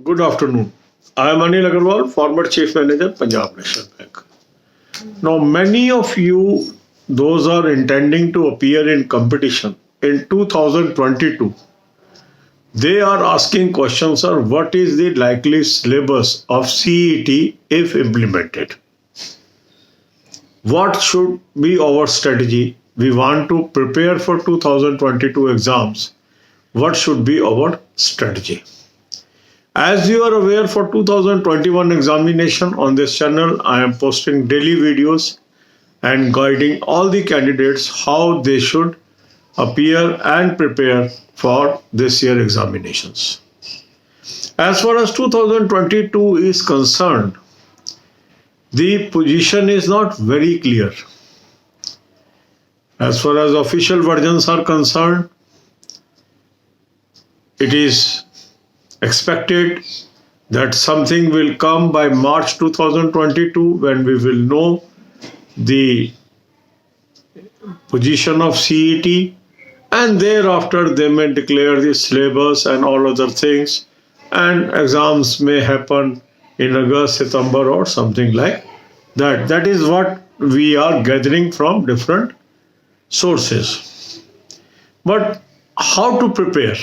Good afternoon. I am Anil Agarwal, former Chief Manager, Punjab National Bank. Now, many of you, those are intending to appear in competition in 2022, they are asking questions, sir, what is the likely syllabus of CET if implemented? What should be our strategy? We want to prepare for 2022 exams. What should be our strategy? As you are aware, for 2021 examination on this channel, I am posting daily videos and guiding all the candidates how they should appear and prepare for this year examinations. As far as 2022 is concerned, the position is not very clear. As far as official versions are concerned, it is expected that something will come by March 2022 when we will know the position of CET, and thereafter they may declare the syllabus and all other things, and exams may happen in August, September or something like that. That is what we are gathering from different sources. But how to prepare?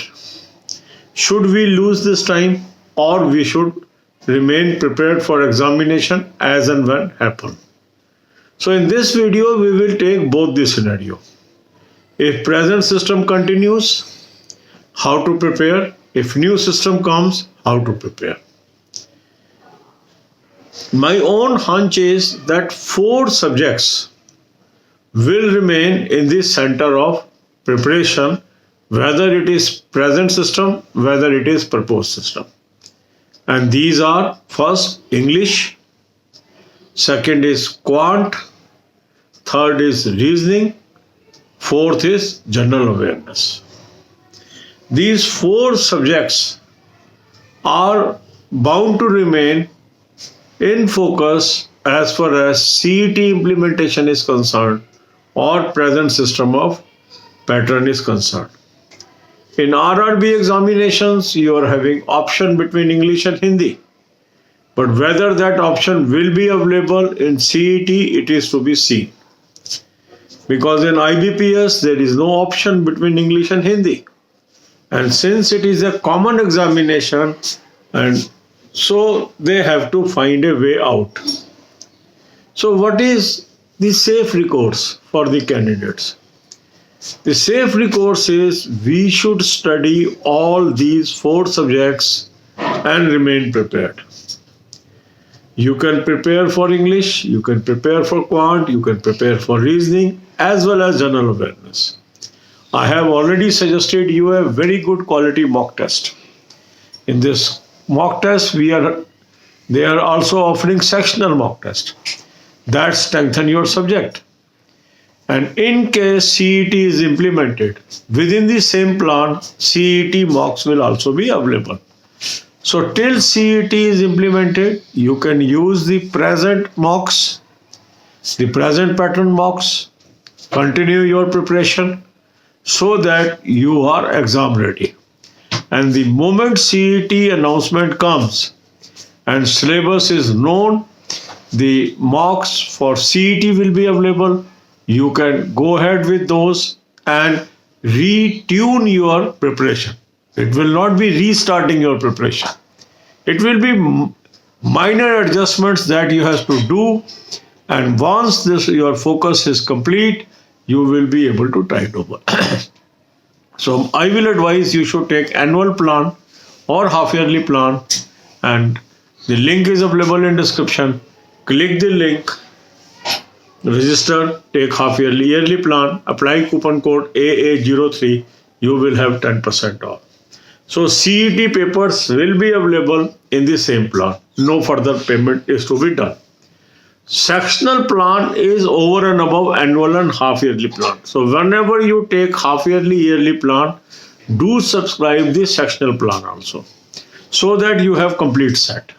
Should we lose this time or we should remain prepared for examination as and when happen? So in this video, we will take both the scenario. If present system continues, how to prepare? If new system comes, how to prepare? My own hunch is that 4 subjects will remain in the center of preparation, whether it is present system, whether it is proposed system. And these are: first, English; second is quant; third is reasoning; fourth is general awareness. These 4 subjects are bound to remain in focus as far as CET implementation is concerned or present system of pattern is concerned. In RRB examinations, you are having option between English and Hindi. But whether that option will be available in CET, it is to be seen. Because in IBPS, there is no option between English and Hindi. And since it is a common examination, and so they have to find a way out. So what is the safe recourse for the candidates? The safe recourse is we should study all these 4 subjects and remain prepared. You can prepare for English, you can prepare for quant, you can prepare for reasoning as well as general awareness. I have already suggested you a very good quality mock test. In this mock test, they are also offering sectional mock test that strengthen your subject. And in case CET is implemented, within the same plan, CET mocks will also be available. So till CET is implemented, you can use the present mocks, the present pattern mocks, continue your preparation so that you are exam ready. And the moment CET announcement comes and syllabus is known, the mocks for CET will be available. You can go ahead with those and retune your preparation. It will not be restarting your preparation. It will be minor adjustments that you have to do, and once your focus is complete, you will be able to tide over. So I will advise you should take annual plan or half yearly plan, and the link is available in description. Click the link, register, take half yearly, yearly plan, apply coupon code AA03, you will have 10% off. So CET papers will be available in the same plan. No further payment is to be done. Sectional plan is over and above annual and half yearly plan. So whenever you take half yearly, yearly plan, do subscribe the sectional plan also, so that you have complete set.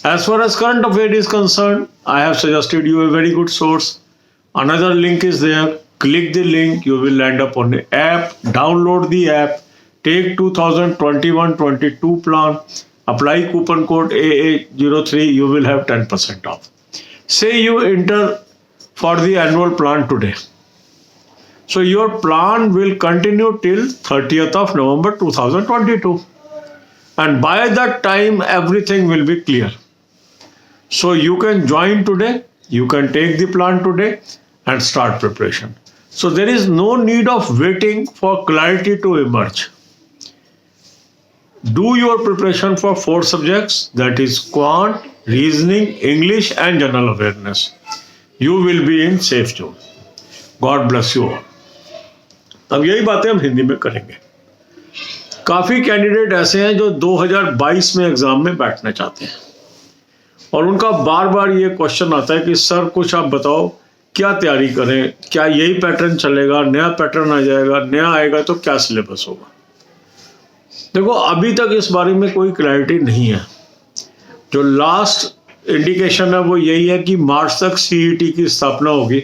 As far as current affair is concerned, I have suggested you a very good source. Another link is there. Click the link, you will land up on the app. Download the app. take 2021-22 plan, apply coupon code AA03, you will have 10% off. Say you enter for the annual plan today. So your plan will continue till 30th of November 2022. And by that time, everything will be clear. So you can join today, you can take the plan today and start preparation. So there is no need of waiting for clarity to emerge. Do your preparation for 4 subjects, that is quant, reasoning, English and general awareness. You will be in safe zone. God bless you all. अब यही बातें हम हिंदी में करेंगे. काफ़ी candidate ऐसे हैं जो 2022 में एग्ज़ाम में बैठना चाहते हैं और उनका बार बार ये क्वेश्चन आता है कि सर कुछ आप बताओ क्या तैयारी करें, क्या यही पैटर्न चलेगा, नया पैटर्न आ जाएगा, नया आएगा तो क्या सिलेबस होगा. देखो अभी तक इस बारे में कोई क्लैरिटी नहीं है. जो लास्ट इंडिकेशन है वो यही है कि मार्च तक सीईटी की स्थापना होगी,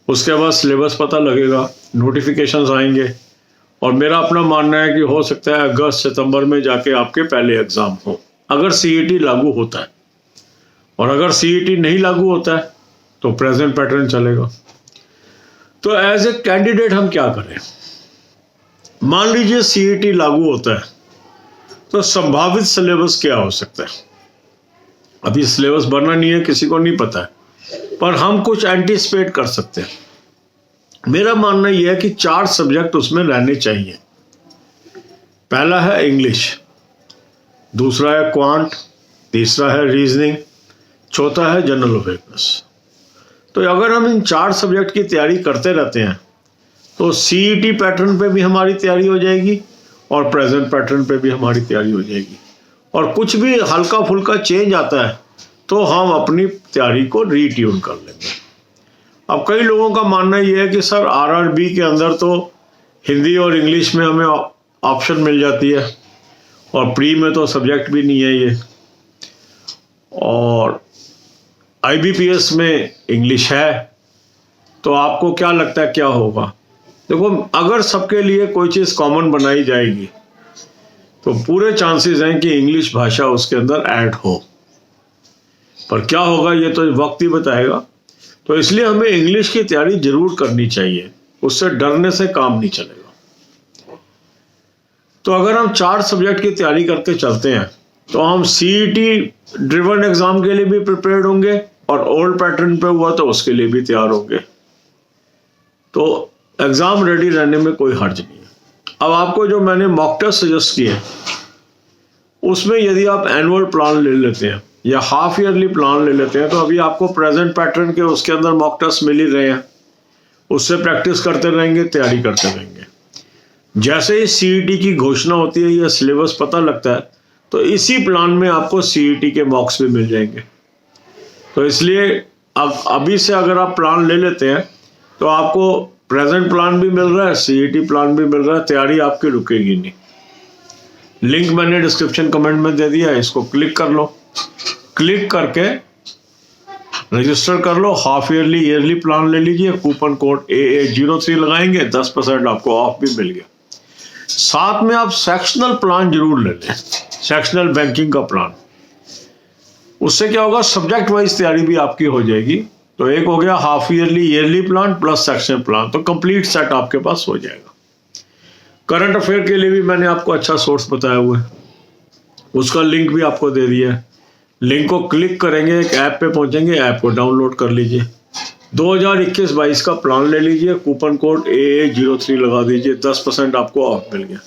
उसके बाद सिलेबस पता लगेगा, नोटिफिकेशंस आएंगे और मेरा अपना मानना है कि हो सकता है अगस्त सितंबर में जाके आपके पहले एग्ज़ाम हो, अगर सीईटी लागू होता है. और अगर सीईटी नहीं लागू होता है तो प्रेजेंट पैटर्न चलेगा. तो एज ए कैंडिडेट हम क्या करें. मान लीजिए सीईटी लागू होता है तो संभावित सिलेबस क्या हो सकता है. अभी सिलेबस बनना नहीं है, किसी को नहीं पता है, पर हम कुछ एंटिसिपेट कर सकते हैं. मेरा मानना यह है कि 4 सब्जेक्ट उसमें रहने चाहिए. पहला है इंग्लिश, दूसरा है क्वांट, तीसरा है रीजनिंग, चौथा है जनरल अवेयरनेस. तो अगर हम इन 4 सब्जेक्ट की तैयारी करते रहते हैं तो सीईटी पैटर्न पे भी हमारी तैयारी हो जाएगी और प्रेजेंट पैटर्न पे भी हमारी तैयारी हो जाएगी. और कुछ भी हल्का फुल्का चेंज आता है तो हम अपनी तैयारी को रीट्यून कर लेंगे. अब कई लोगों का मानना ये है कि सर आरआरबी के अंदर तो हिंदी और इंग्लिश में हमें ऑप्शन मिल जाती है और प्री में तो सब्जेक्ट भी नहीं है ये, और आईबीपीएस में इंग्लिश है, तो आपको क्या लगता है क्या होगा. देखो अगर सबके लिए कोई चीज़ कॉमन बनाई जाएगी तो पूरे चांसेस हैं कि इंग्लिश भाषा उसके अंदर ऐड हो, पर क्या होगा ये तो वक्त ही बताएगा. तो इसलिए हमें इंग्लिश की तैयारी जरूर करनी चाहिए, उससे डरने से काम नहीं चलेगा. तो अगर हम 4 सब्जेक्ट की तैयारी करके चलते हैं तो हम सीईटी ड्रिवन एग्जाम के लिए भी प्रिपेयर्ड होंगे और ओल्ड पैटर्न पे हुआ तो उसके लिए भी तैयार होंगे. तो एग्जाम रेडी रहने में कोई हर्ज नहीं है. अब आपको जो मैंने मॉक टेस्ट सजेस्ट किए उसमें यदि आप एनुअल प्लान ले लेते हैं या हाफ ईयरली प्लान ले लेते हैं तो अभी आपको प्रेजेंट पैटर्न के उसके अंदर मॉक टेस्ट मिल ही रहे हैं, उससे प्रैक्टिस करते रहेंगे, तैयारी करते रहेंगे. जैसे ही सीईटी की घोषणा होती है या सिलेबस पता लगता है तो इसी प्लान में आपको सीईटी के मॉक्स भी मिल जाएंगे. तो इसलिए अब अभी से अगर आप प्लान ले लेते हैं तो आपको प्रेजेंट प्लान भी मिल रहा है, सीईटी प्लान भी मिल रहा है, तैयारी आपकी रुकेगी नहीं. लिंक मैंने डिस्क्रिप्शन कमेंट में दे दिया, इसको क्लिक कर लो, क्लिक करके रजिस्टर कर लो. हाफ ईयरली ईयरली प्लान ले लीजिए, कूपन कोड AA03 लगाएंगे, 10% आपको ऑफ भी मिल गया. साथ में आप सेक्शनल प्लान जरूर ले लें, सेक्शनल बैंकिंग का प्लान. उससे क्या होगा, सब्जेक्ट वाइज तैयारी भी आपकी हो जाएगी. तो एक हो गया half yearly yearly plan plus sectional plan, तो कंप्लीट सेट आपके पास हो जाएगा. करंट अफेयर के लिए भी मैंने आपको अच्छा सोर्स बताया हुआ है, उसका लिंक भी आपको दे दिया है. लिंक को क्लिक करेंगे, एक ऐप पे पहुंचेंगे, ऐप को डाउनलोड कर लीजिए. 2021-22 का प्लान ले लीजिए, कूपन कोड AA03 लगा दीजिए, 10% आपको ऑफ मिल गया.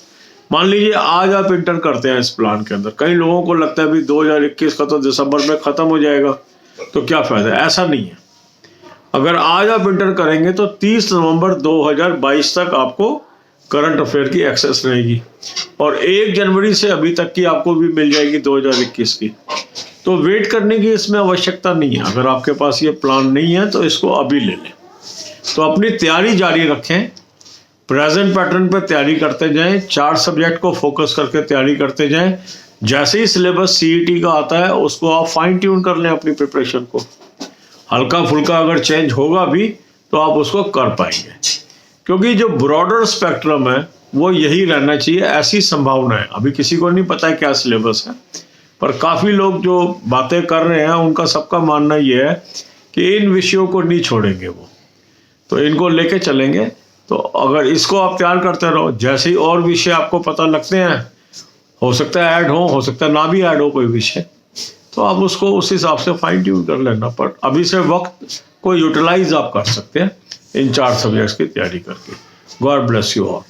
मान लीजिए आज आप इंटर करते हैं इस प्लान के अंदर. कई लोगों को लगता है भाई 2021 का तो दिसंबर में ख़त्म हो जाएगा तो क्या फ़ायदा. ऐसा नहीं है. अगर आज आप इंटर करेंगे तो 30 नवंबर 2022 तक आपको करंट अफेयर की एक्सेस रहेगी और 1 जनवरी से अभी तक की आपको भी मिल जाएगी 2021 की. तो वेट करने की इसमें आवश्यकता नहीं है. अगर आपके पास ये प्लान नहीं है तो इसको अभी ले लें. तो अपनी तैयारी जारी रखें, प्रेजेंट पैटर्न पर तैयारी करते जाएं, 4 सब्जेक्ट को फोकस करके तैयारी करते जाएं. जैसे ही सिलेबस सीईटी का आता है उसको आप फाइन ट्यून कर लें अपनी प्रिपरेशन को. हल्का फुल्का अगर चेंज होगा भी तो आप उसको कर पाएंगे, क्योंकि जो ब्रॉडर स्पेक्ट्रम है वो यही रहना चाहिए, ऐसी संभावना है। अभी किसी को नहीं पता है क्या सिलेबस है, पर काफ़ी लोग जो बातें कर रहे हैं उनका सबका मानना ये है कि इन विषयों को नहीं छोड़ेंगे वो, तो इनको लेके चलेंगे। तो अगर इसको आप तैयार करते रहो, जैसे ही और विषय आपको पता लगते हैं, हो सकता है ऐड हो सकता है ना भी ऐड हो कोई विषय, तो आप उसको उस हिसाब से फाइन ट्यून कर लेना। पर अभी से वक्त को यूटिलाइज आप कर सकते हैं इन 4 सब्जेक्ट्स की तैयारी करके। God bless you all.